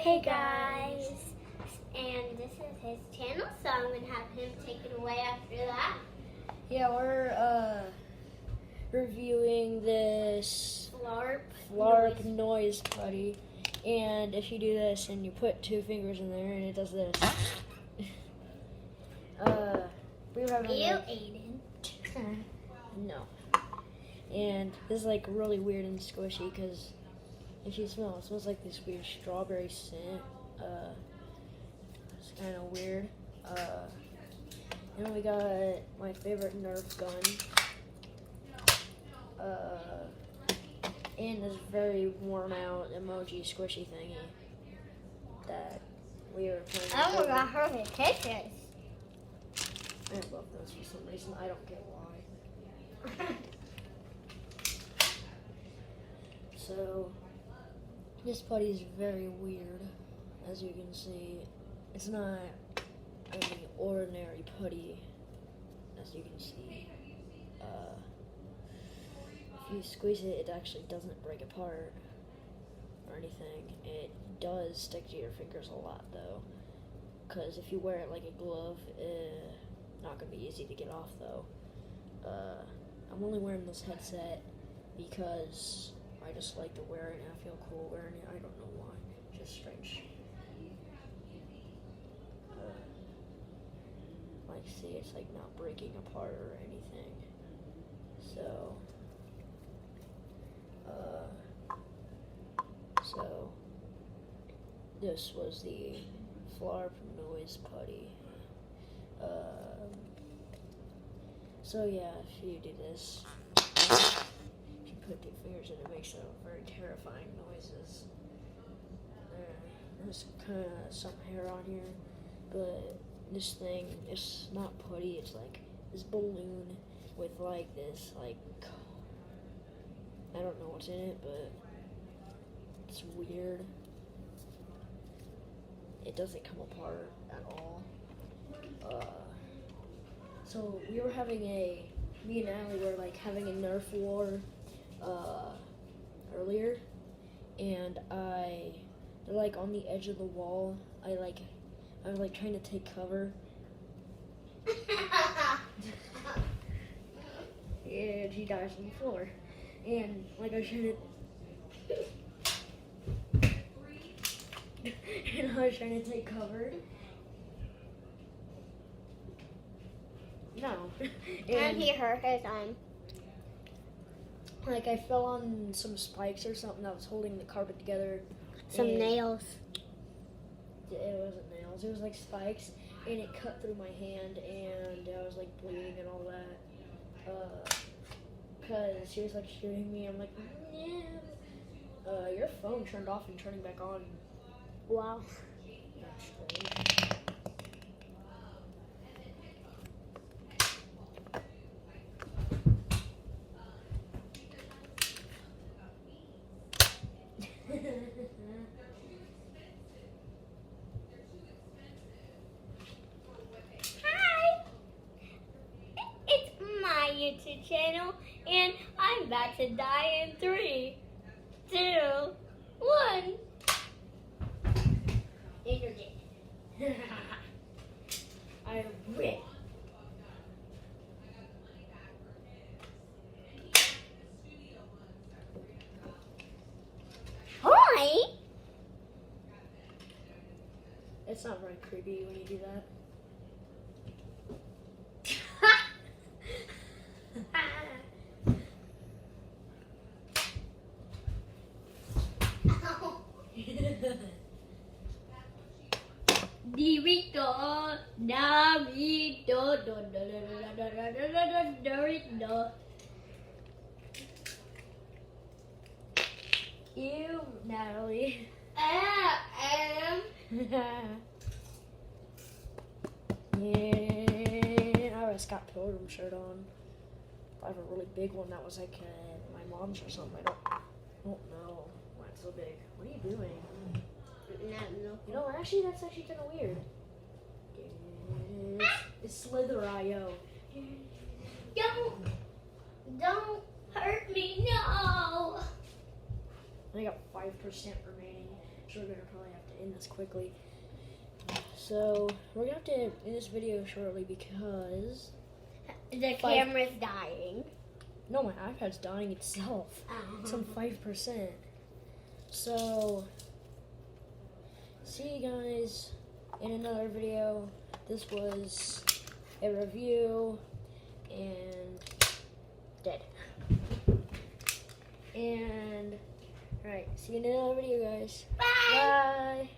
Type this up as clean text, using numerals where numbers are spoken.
Hey guys, and this is his channel, so I'm gonna have him take it away after that. Yeah, we're reviewing this Flarp noise putty, and if you do this and you put 2 fingers in there and it does this, we were having Aiden. No, and this is like really weird and squishy because if you smell, it smells like this weird strawberry scent. It's kind of weird. And we got my favorite Nerf gun. And this very worn out emoji squishy thingy that we were playing. I don't got her the pictures. I love those for some reason. I don't get why. So, this putty is very weird, as you can see. It's not any ordinary putty, as you can see. If you squeeze it, it actually doesn't break apart or anything. It does stick to your fingers a lot, though, because if you wear it like a glove, not going to be easy to get off, though. I'm only wearing this headset because I just like to wear it and I feel cool wearing it. I don't know why. It's just strange. Like, see, it's like not breaking apart or anything. So, this was the Flarp noise putty. So yeah, if you do this, if you put 2 fingers in it, makes very terrifying noises. There's kind of some hair on here, but this thing, it's not putty, it's like this balloon with like this, like, I don't know what's in it, but it's weird. It doesn't come apart at all. So we were having me and Allie were like having a Nerf war earlier, and they're like on the edge of the wall. I was like trying to take cover. And she dies on the floor. And like I was trying to and I was trying to take cover. No. And he hurt his arm. Like I fell on some spikes or something that was holding the carpet together. Some nails. It wasn't nails, it was like spikes, and it cut through my hand, and I was like bleeding and all that. Because she was like shooting me. I'm like, yeah. Your phone turned off and turning back on. Wow. That's strange. Hi! It's my YouTube channel, and I'm about to die in 3, 2, 1. And you're dead. I win. Hi! It's not very creepy when you do that. Dorito, Dorito, Dorito. Ew, Natalie. Yeah, I have a Scott Pilgrim shirt on. I have a really big one that was like my mom's or something. I don't know why it's so big. What are you doing? No. You know, actually, that's actually kind of weird. It's Slither.io. Don't hurt me, no. I got 5% remaining. so we're gonna probably have to end this quickly. So we're gonna have to end this video shortly because The camera's dying. no, my iPad's dying itself. It's on 5%. So see you guys in another video. This was a review and dead. And alright, see you in another video, guys. Bye. Bye.